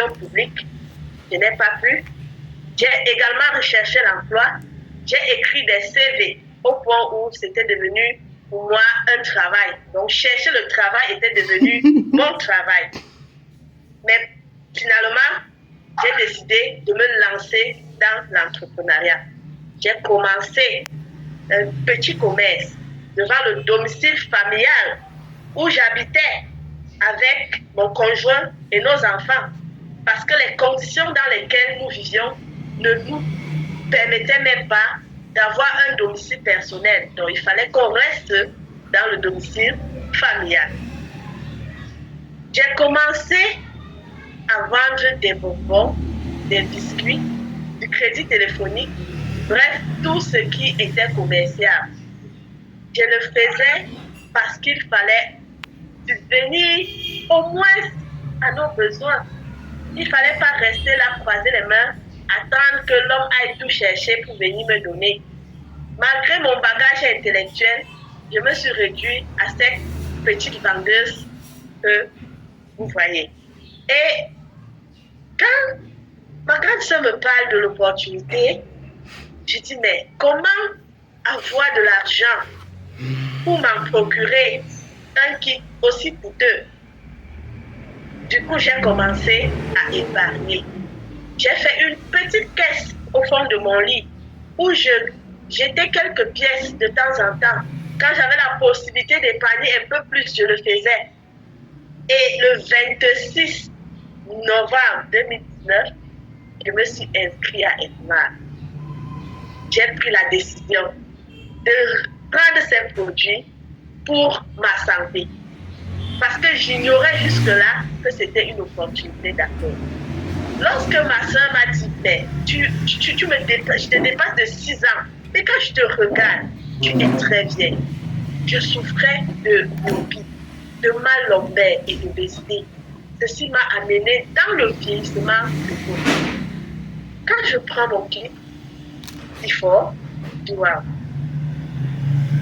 publique, je n'ai pas pu. J'ai également recherché l'emploi. J'ai écrit des CV au point où c'était devenu pour moi un travail. Donc, chercher le travail était devenu mon travail. Mais finalement, j'ai décidé de me lancer dans l'entrepreneuriat. J'ai commencé un petit commerce devant le domicile familial où j'habitais avec mon conjoint et nos enfants parce que les conditions dans lesquelles nous vivions ne nous permettaient même pas d'avoir un domicile personnel. Donc, il fallait qu'on reste dans le domicile familial. J'ai commencé à vendre des bonbons, des biscuits, du crédit téléphonique, bref, tout ce qui était commercial. Je le faisais parce qu'il fallait subvenir au moins à nos besoins. Il ne fallait pas rester là, croiser les mains, attendre que l'homme aille tout chercher pour venir me donner. Malgré mon bagage intellectuel, je me suis réduite à cette petite vendeuse que vous voyez. Et quand ma grande sœur me parle de l'opportunité, je dis, mais comment avoir de l'argent pour m'en procurer un kit aussi coûteux? Du coup, j'ai commencé à épargner. J'ai fait une petite caisse au fond de mon lit où je jetais quelques pièces de temps en temps. Quand j'avais la possibilité d'épargner un peu plus, je le faisais. Et le 26 novembre 2019, je me suis inscrite à ESMAR. J'ai pris la décision de prendre ces produits pour ma santé. Parce que j'ignorais jusque-là que c'était une opportunité d'affaires. Lorsque ma soeur m'a dit, mais je te dépasse de 6 ans, mais quand je te regarde, tu es très vieille. Je souffrais de myopie, de mal lombaire et d'obésité. Ceci m'a amené dans le vieillissement de corps. Quand je prends mon kit, il faut, wow,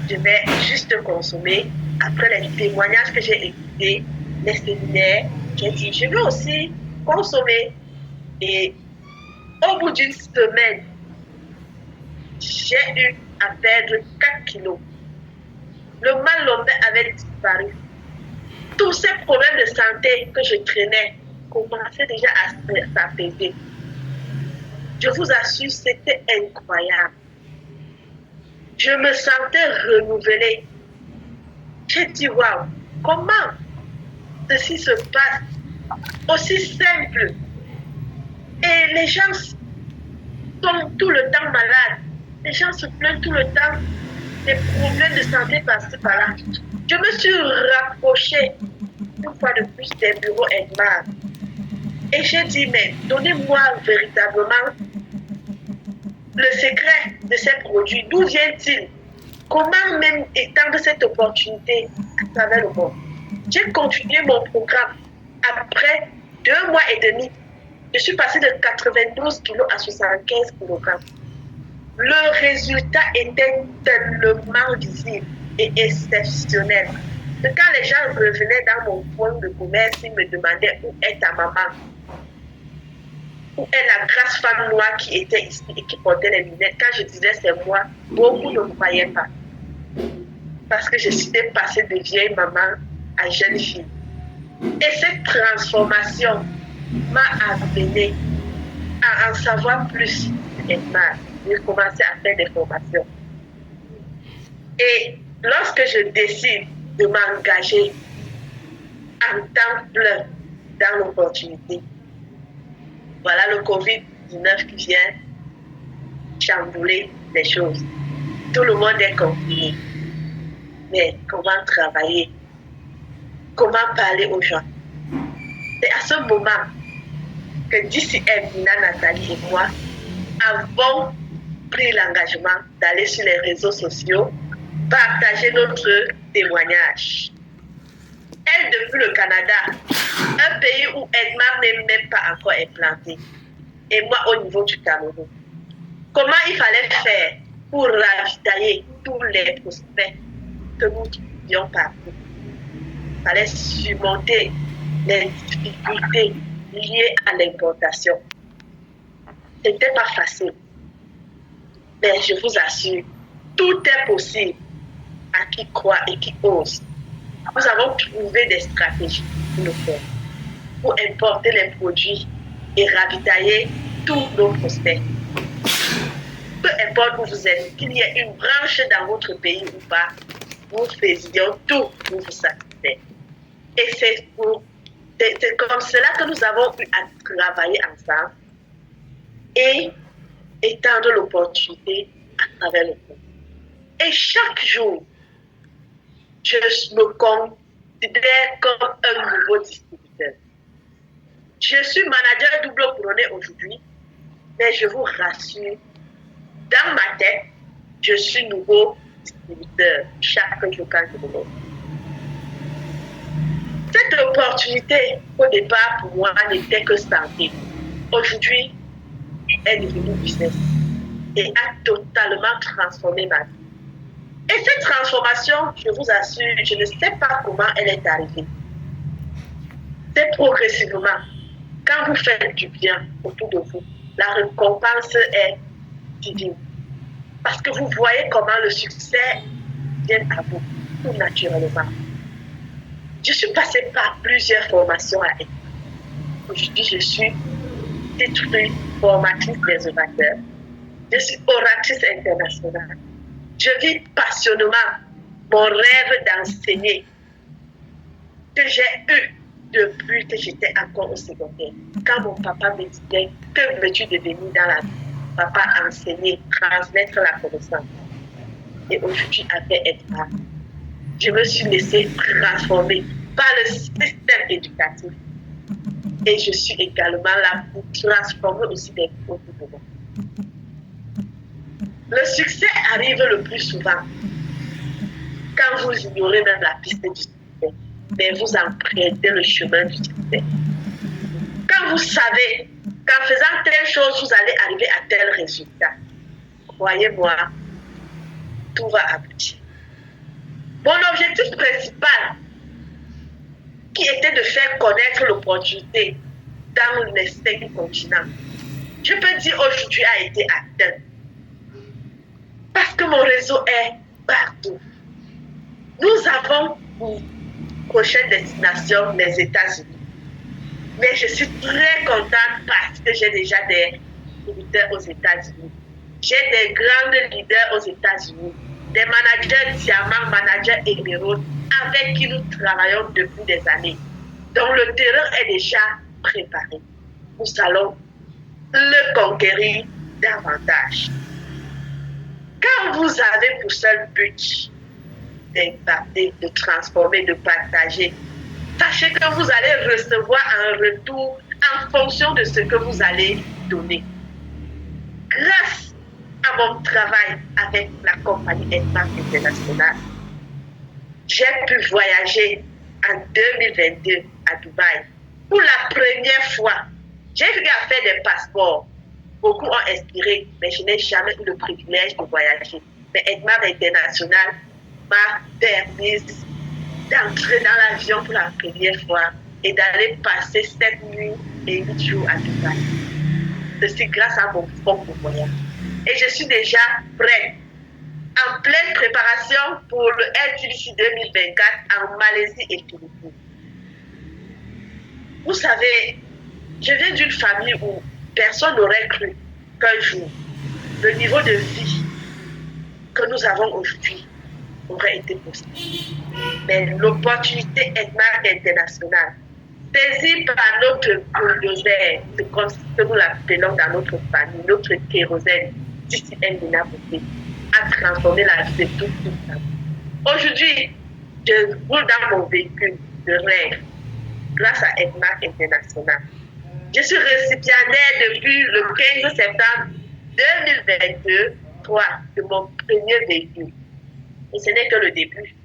je vais juste consommer. Après les témoignages que j'ai écoutés, les séminaires, j'ai dit, je veux aussi consommer. Et au bout d'une semaine, j'ai eu à perdre 4 kilos. Le mal lombaire avait disparu. Tous ces problèmes de santé que je traînais commençaient déjà à s'apaiser. Je vous assure, c'était incroyable. Je me sentais renouvelée. J'ai dit, waouh, comment ceci se passe aussi simple? Et les gens sont tout le temps malades. Les gens se plaignent tout le temps des problèmes de santé par-ci par-là. Je me suis rapprochée une fois de plus des bureaux ESMAR. Et j'ai dit, mais donnez-moi véritablement le secret de ces produits. D'où vient-il? Comment même étendre cette opportunité à travers le monde? J'ai continué mon programme. Après 2 mois et demi, je suis passée de 92 kg à 75 kg. Le résultat était tellement visible et exceptionnel. Que quand les gens revenaient dans mon point de commerce, ils me demandaient où est ta maman? Où est la grasse femme noire qui était ici et qui portait les lunettes? Quand je disais c'est moi, beaucoup ne me croyaient pas. Parce que je suis passée de vieille maman à jeune fille. Et cette transformation m'a amenée à en savoir plus sur ESMAR. J'ai commencé à faire des formations. Et lorsque je décide de m'engager en temps plein dans l'opportunité, voilà le Covid-19 qui vient chambouler les choses. Tout le monde est confiné. Mais comment travailler? Comment parler aux gens? C'est à ce moment que d'ici Nina, Nathalie et moi avons pris l'engagement d'aller sur les réseaux sociaux, partager notre témoignage. Elle depuis le Canada, un pays où ESMAR n'est même pas encore implanté, et moi au niveau du Cameroun. Comment il fallait faire pour ravitailler tous les prospects que nous trouvions partout? Il fallait surmonter les difficultés liées à l'importation. Ce n'était pas facile. Mais je vous assure, tout est possible à qui croit et qui ose. Nous avons trouvé des stratégies pour le faire, pour importer les produits et ravitailler tous nos prospects. Peu importe où vous êtes, qu'il y ait une branche dans votre pays ou pas, nous faisions tout pour vous satisfaire. Et c'est comme cela que nous avons eu à travailler ensemble et étendre l'opportunité à travers le monde. Et chaque jour, je me considère comme un nouveau distributeur. Je suis manager double couronné aujourd'hui, mais je vous rassure, dans ma tête, je suis nouveau distributeur chaque jour quand je me lève. Cette opportunité, au départ, pour moi, n'était que santé. Aujourd'hui, est devenue business et a totalement transformé ma vie. Et cette transformation, je vous assure, je ne sais pas comment elle est arrivée. C'est progressivement. Quand vous faites du bien autour de vous, la récompense est divine. Parce que vous voyez comment le succès vient à vous, tout naturellement. Je suis passée par plusieurs formations à être. Aujourd'hui, je suis titrée formatrice des orateurs. Je suis oratrice internationale. Je vis passionnément mon rêve d'enseigner que j'ai eu depuis que j'étais encore au secondaire. Quand mon papa me disait « Que veux-tu devenir dans la vie ?» Papa a enseigné, transmettre la connaissance. Et aujourd'hui, avec Edmar, je me suis laissée transformer par le système éducatif. Et je suis également là pour transformer aussi des autour de moi. Le succès arrive le plus souvent quand vous ignorez même la piste du succès, mais vous empruntez le chemin du succès. Quand vous savez qu'en faisant telle chose, vous allez arriver à tel résultat, croyez-moi, tout va aboutir. Mon objectif principal, qui était de faire connaître l'opportunité dans les 5 continents, je peux dire aujourd'hui a été atteint. Parce que mon réseau est partout. Nous avons pour prochaine destination les États-Unis. Mais je suis très contente parce que j'ai déjà des leaders aux États-Unis. J'ai des grands leaders aux États-Unis, des managers diamants, managers émeraudes avec qui nous travaillons depuis des années. Donc le terrain est déjà préparé. Nous allons le conquérir davantage. Quand vous avez pour seul but d'impacter, de transformer, de partager, sachez que vous allez recevoir un retour en fonction de ce que vous allez donner. Grâce à mon travail avec la compagnie Edmar International, j'ai pu voyager en 2022 à Dubaï. Pour la première fois, j'ai eu à faire des passeports. Beaucoup ont inspiré, mais je n'ai jamais eu le privilège de voyager. Mais Edmar International m'a permis d'entrer dans l'avion pour la première fois et d'aller passer 7 nuits et 8 jours à Dubaï. Ceci grâce à mon fonds de voyage. Et je suis déjà prête, en pleine préparation pour le LTBC 2024 en Malaisie et Philippines. Vous savez, je viens d'une famille où personne n'aurait cru qu'un jour, le niveau de vie que nous avons aujourd'hui aurait été possible. Mais l'opportunité Edmar International, saisie par notre bulldozer, c'est comme que nous l'appelons dans notre famille, notre kérosène, d'ici Ndina Beauté, a transformé la vie de toute une famille. Aujourd'hui, je roule dans mon véhicule de rêve grâce à Edmar International. Je suis récipiendaire depuis le 15 septembre 2022 de mon premier véhicule. Et ce n'est que le début.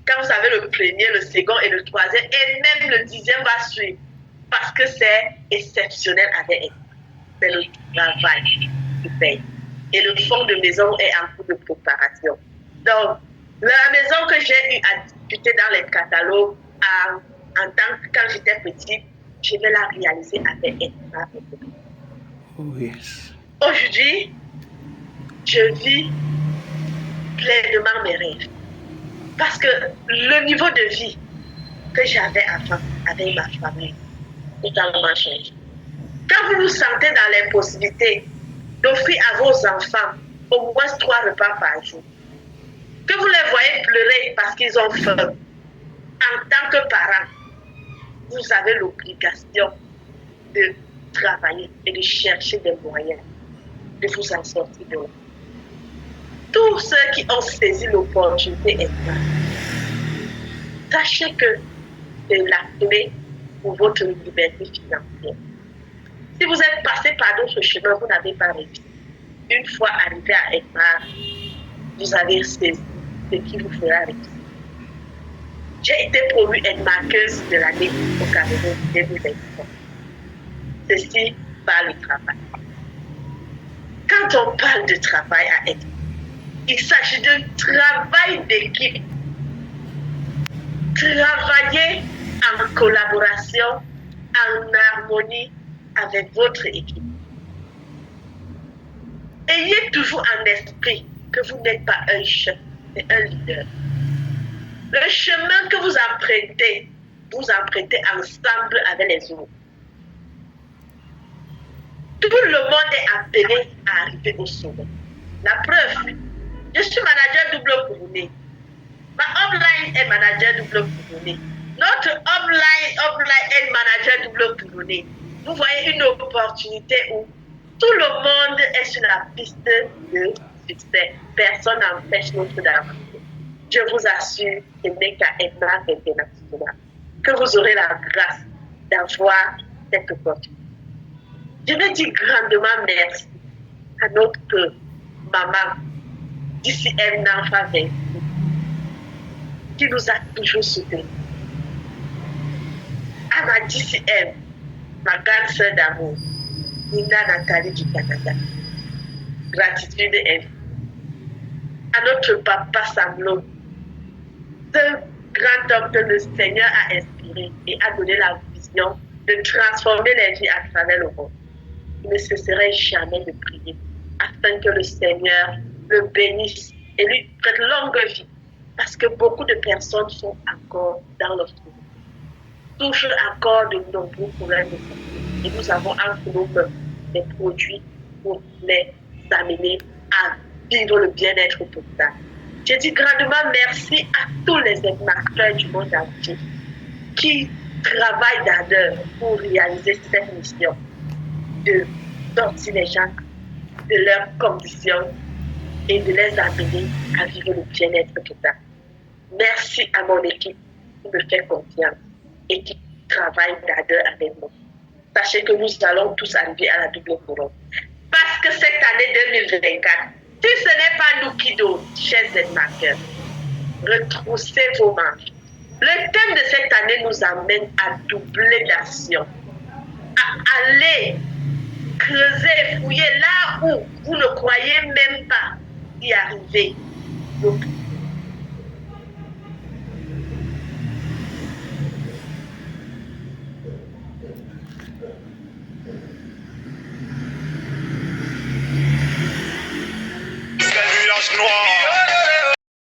Quand vous savez le premier, le second et le troisième, et même le 10e va suivre. Parce que c'est exceptionnel avec Edmar. C'est le travail qui paye. Et le fonds de maison est en cours de préparation. Donc, la maison que j'ai eu à discuter dans les catalogues quand j'étais petite, je vais la réaliser avec Edna. Oh, yes. Aujourd'hui, je vis pleinement mes rêves. Parce que le niveau de vie que j'avais avant avec ma famille, totalement changé. Quand vous vous sentez dans l'impossibilité d'offrir à vos enfants au moins 3 repas par jour, que vous les voyez pleurer parce qu'ils ont faim, en tant que parent, vous avez l'obligation de travailler et de chercher des moyens de vous en sortir de là. Tous ceux qui ont saisi l'opportunité est là. Sachez que c'est la clé pour votre liberté financière. Si vous êtes passé par d'autres chemins, vous n'avez pas réussi. Une fois arrivé à Edmar, vous avez saisi ce qui vous fera réussir. J'ai été promue Edmarqueuse de l'année au Cameroun 2023. Ceci par le travail. Quand on parle de travail à Edmar, il s'agit d'un travail d'équipe. Travailler en collaboration, en harmonie avec votre équipe. Ayez toujours en esprit que vous n'êtes pas un chef, mais un leader. Le chemin que vous empruntez ensemble avec les autres. Tout le monde est appelé à arriver au sommet. La preuve, je suis manager double couronné. Ma upline est manager double couronné. Notre upline est manager double couronné. Vous voyez une opportunité où tout le monde est sur la piste de succès. Personne n'empêche l'autre d'avancer. Je vous assure, ce n'est qu'à Edmar International que vous aurez la grâce d'avoir cette opportunité. Je veux dire grandement merci à notre maman d'ici un enfant 26 qui nous a toujours soutenus. À ma DCM, ma grande sœur d'amour, Nina Nathalie du Canada. Gratitude infinie. À notre papa Samlo, ce grand homme que le Seigneur a inspiré et a donné la vision de transformer les vies à travers le monde. Il ne cesserait jamais de prier afin que le Seigneur le bénisse et lui prête longue vie. Parce que beaucoup de personnes sont encore dans l'obscurité, touchent encore de nombreux problèmes de santé. Et nous avons entre nos mains des produits pour les amener à vivre le bien-être total. Je dis grandement merci à tous les éducateurs du monde entier qui travaillent d'ardeur pour réaliser cette mission de sortir les gens de leurs conditions et de les amener à vivre le bien-être total. Merci à mon équipe qui me fait confiance et qui travaille d'ardeur avec moi. Sachez que nous allons tous arriver à la double couronne. Parce que cette année 2024, si ce n'est pas nous qui donnons, chers Edmarqueurs, retroussez vos manches. Le thème de cette année nous amène à doubler d'action, à aller creuser, fouiller là où vous ne croyez même pas y arriver. Donc,